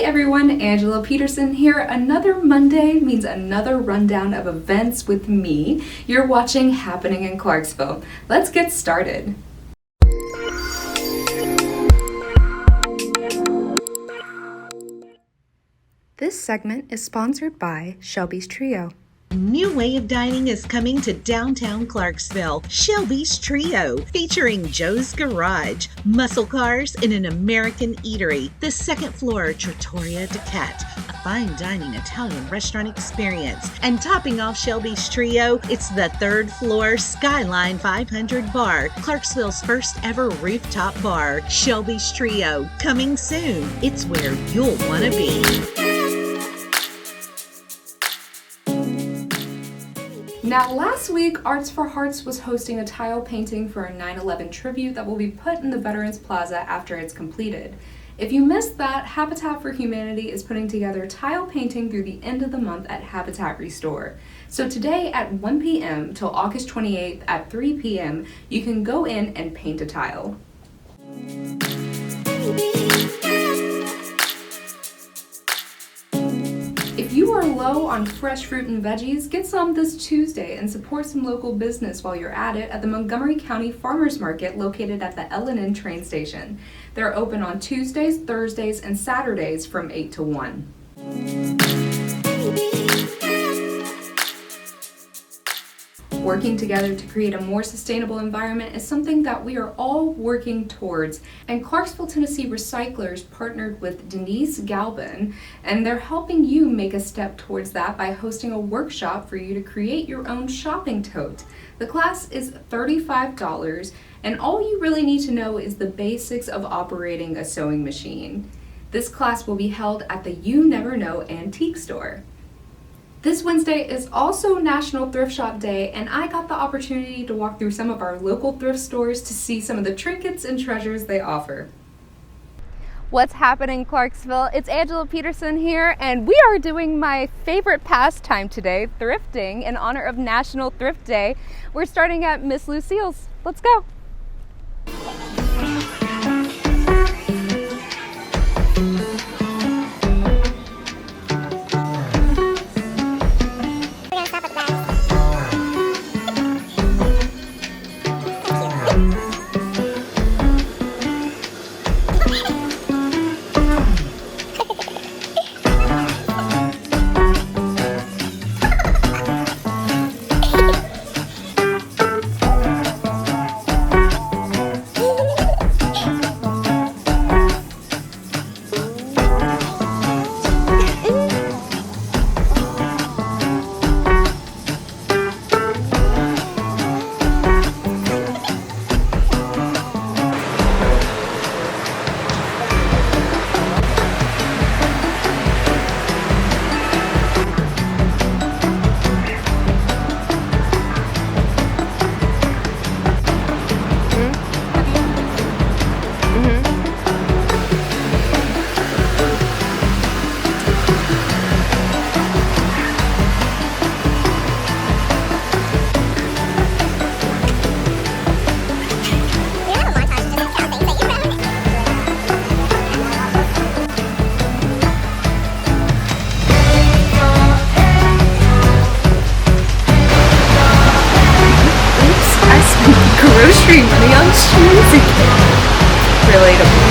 everyone, Angela Peterson here. Another Monday means another rundown of events with me. You're watching Happening in Clarksville. Let's get started. This segment is sponsored by Shelby's Trio. A new way of dining is coming to downtown Clarksville. Shelby's Trio, featuring Joe's Garage, muscle cars, and an American eatery. The second floor, Trattoria de Cat, a fine dining Italian restaurant experience. And topping off Shelby's Trio, it's the third floor Skyline 500 Bar, Clarksville's first ever rooftop bar. Shelby's Trio, coming soon. It's where you'll want to be. Now, last week, Arts for Hearts was hosting a tile painting for a 9/11 tribute that will be put in the Veterans Plaza after it's completed. If you missed that, Habitat for Humanity is putting together tile painting through the end of the month at Habitat Restore. So today at 1 p.m. till August 28th at 3 p.m., you can go in and paint a tile. If you are low on fresh fruit and veggies, get some this Tuesday and support some local business while you're at it at the Montgomery County Farmers Market located at the L&N train station. They're open on Tuesdays, Thursdays, and Saturdays from 8 to 1. Working together to create a more sustainable environment is something that we are all working towards. And Clarksville, Tennessee Recyclers partnered with Denise Galvin, and they're helping you make a step towards that by hosting a workshop for you to create your own shopping tote. The class is $35, and all you really need to know is the basics of operating a sewing machine. This class will be held at the You Never Know Antique Store. This Wednesday is also National Thrift Shop Day, and I got the opportunity to walk through some of our local thrift stores to see some of the trinkets and treasures they offer. What's happening, Clarksville? It's Angela Peterson here, and we are doing my favorite pastime today, thrifting, in honor of National Thrift Day. We're starting at Miss Lucille's. Let's go. Grocery money on shoes again. Relatable.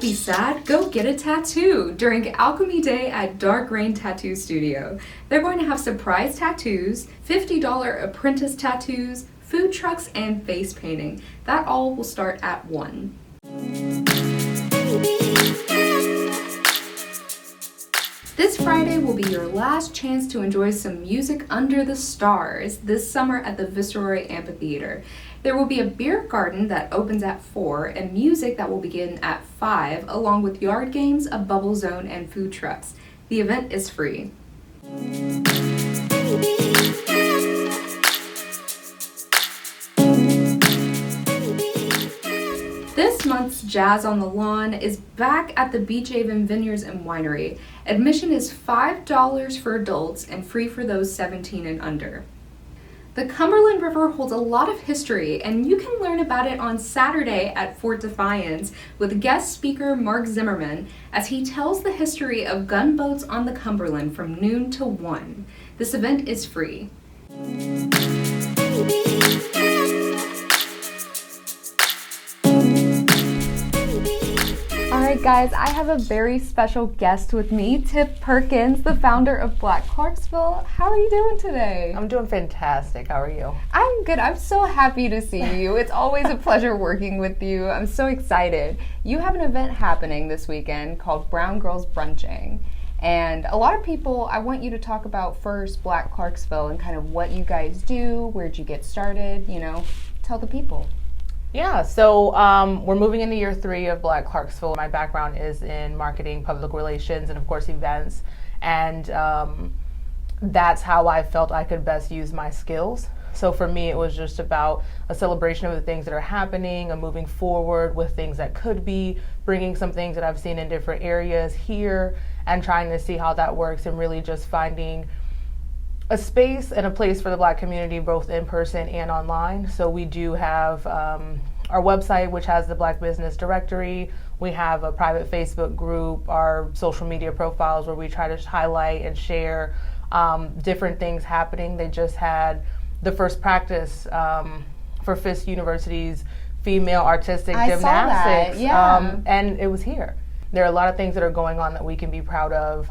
be sad? Go get a tattoo during Alchemy Day at Dark Rain Tattoo Studio. They're going to have surprise tattoos, $50 apprentice tattoos, food trucks, and face painting. That all will start at 1. This Friday will be your last chance to enjoy some music under the stars this summer at the Viceroy Amphitheater. There will be a beer garden that opens at 4 and music that will begin at 5, along with yard games, a bubble zone, and food trucks. The event is free. This month's Jazz on the Lawn is back at the Beach Haven Vineyards and Winery. Admission is $5 for adults and free for those 17 and under. The Cumberland River holds a lot of history, and you can learn about it on Saturday at Fort Defiance with guest speaker Mark Zimmerman as he tells the history of gunboats on the Cumberland from noon to 1. This event is free. Alright guys, I have a very special guest with me, Tiff Perkins, the founder of Black Clarksville. How are you doing today? I'm doing fantastic. How are you? I'm good. I'm so happy to see you. It's always a pleasure working with you. I'm so excited. You have an event happening this weekend called Girls Brunching. And a lot of people, I want you to talk about first Black Clarksville and kind of what you guys do, where'd you get started, tell the people. Yeah, so we're moving into year 3 of Black Clarksville. My background is in marketing, public relations, and of course events. And that's how I felt I could best use my skills. So for me, it was just about a celebration of the things that are happening, a moving forward with things that could be, bringing some things that I've seen in different areas here, and trying to see how that works, and really just finding a space and a place for the Black community, both in person and online. So we do have our website, which has the Black Business Directory. We have a private Facebook group, our social media profiles where we try to highlight and share different things happening. They just had the first practice for Fisk University's female artistic gymnastics. Saw that. Yeah. And it was here. There are a lot of things that are going on that we can be proud of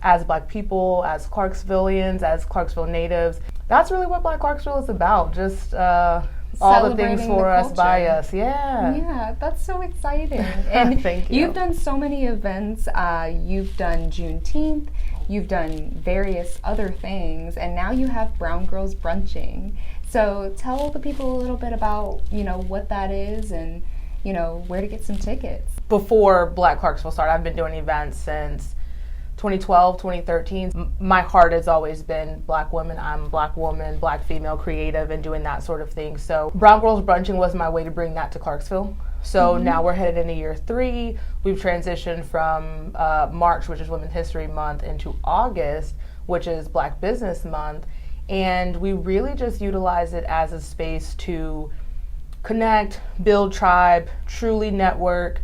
as Black people, as Clarksvillians, as Clarksville natives. That's really what Black Clarksville is about, just all the things for us, by us. Yeah, that's so exciting. And Thank you. You've done so many events. You've done Juneteenth, you've done various other things, and now you have Girls Brunching. So tell the people a little bit about, what that is and, where to get some tickets. Before Black Clarksville started, I've been doing events since 2012, 2013. My heart has always been Black women. I'm a Black woman, Black female creative, and doing that sort of thing. So Girls Brunching was my way to bring that to Clarksville. So now we're headed into year 3. We've transitioned from March, which is Women's History Month, into August, which is Black Business Month. And we really just utilize it as a space to connect, build tribe, truly network.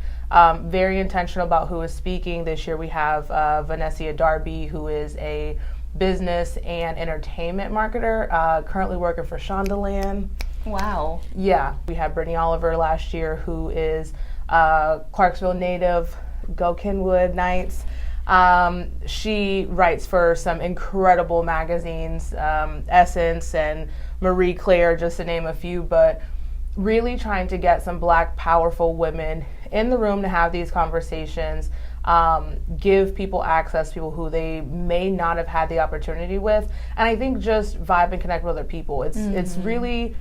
Very intentional about who is speaking. This year we have Vanessa Darby, who is a business and entertainment marketer, currently working for Shondaland. Wow. Yeah. We had Brittany Oliver last year, who is Clarksville native, Go Kenwood Knights. She writes for some incredible magazines, Essence and Marie Claire, just to name a few, but really trying to get some Black powerful women in the room to have these conversations, give people access, people who they may not have had the opportunity with, and I think just vibe and connect with other people. It's really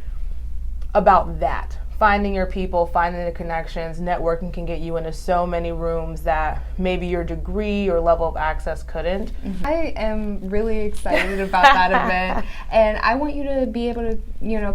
about that. Finding your people, finding the connections. Networking can get you into so many rooms that maybe your degree or level of access couldn't. I am really excited about that event, and I want you to be able to,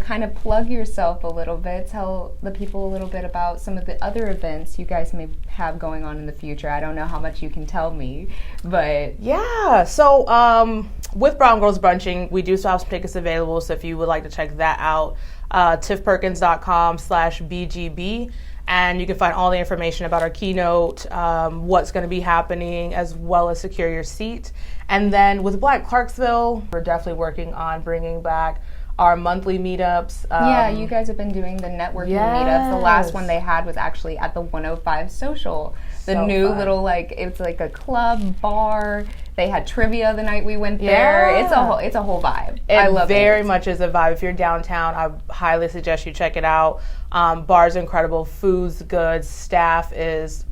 kind of plug yourself a little bit, tell the people a little bit about some of the other events you guys may have going on in the future. I don't know how much you can tell me, but... Yeah, so with Girls Brunching, we do still have some tickets available, so if you would like to check that out, tiffperkins.com/BGB, and you can find all the information about our keynote, what's going to be happening, as well as secure your seat. And then with Black Clarksville, we're definitely working on bringing back our monthly meetups. Yeah, you guys have been doing the networking meetups. The last one they had was actually at the 105 Social. The new fun. Little, it's like a club bar. They had trivia the night we went there. Yeah. It's a whole vibe. I love it. It very much is a vibe. If you're downtown, I highly suggest you check it out. Bar's incredible, food's good, staff is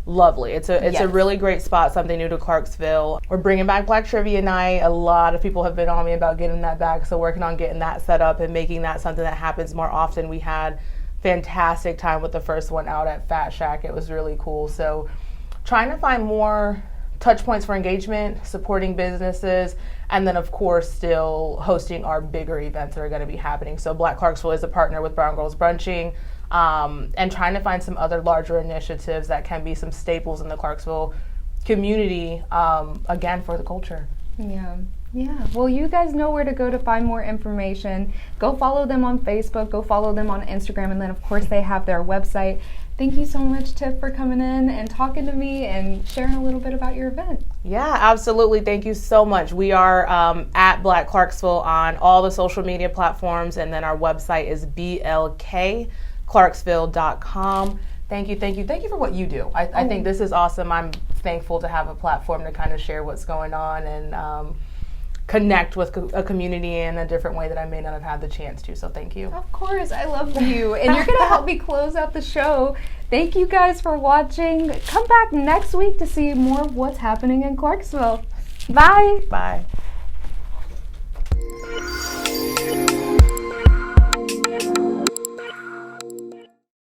lovely. It's a really great spot, something new to Clarksville. We're bringing back Black Trivia Night. A lot of people have been on me about getting that back, so working on getting that set up and making that something that happens more often. We had fantastic time with the first one out at Fat Shack. It was really cool. So trying to find more touch points for engagement, supporting businesses, and then of course still hosting our bigger events that are going to be happening. So Black Clarksville is a partner with Girls Brunching, and trying to find some other larger initiatives that can be some staples in the Clarksville community, again, for the culture. Yeah, well, you guys know where to go to find more information. Go follow them on Facebook, go follow them on Instagram, and then of course they have their website. Thank you so much, Tiff, for coming in and talking to me and sharing a little bit about your event. Yeah, absolutely. Thank you so much. We are at Black Clarksville on all the social media platforms, and then our website is blkclarksville.com. Thank you for what you do. I think this is awesome. I'm thankful to have a platform to kind of share what's going on and connect with a community in a different way that I may not have had the chance to. So thank you. Of course, I love you. And you're going to help me close out the show. Thank you guys for watching. Come back next week to see more of what's happening in Clarksville. Bye. Bye.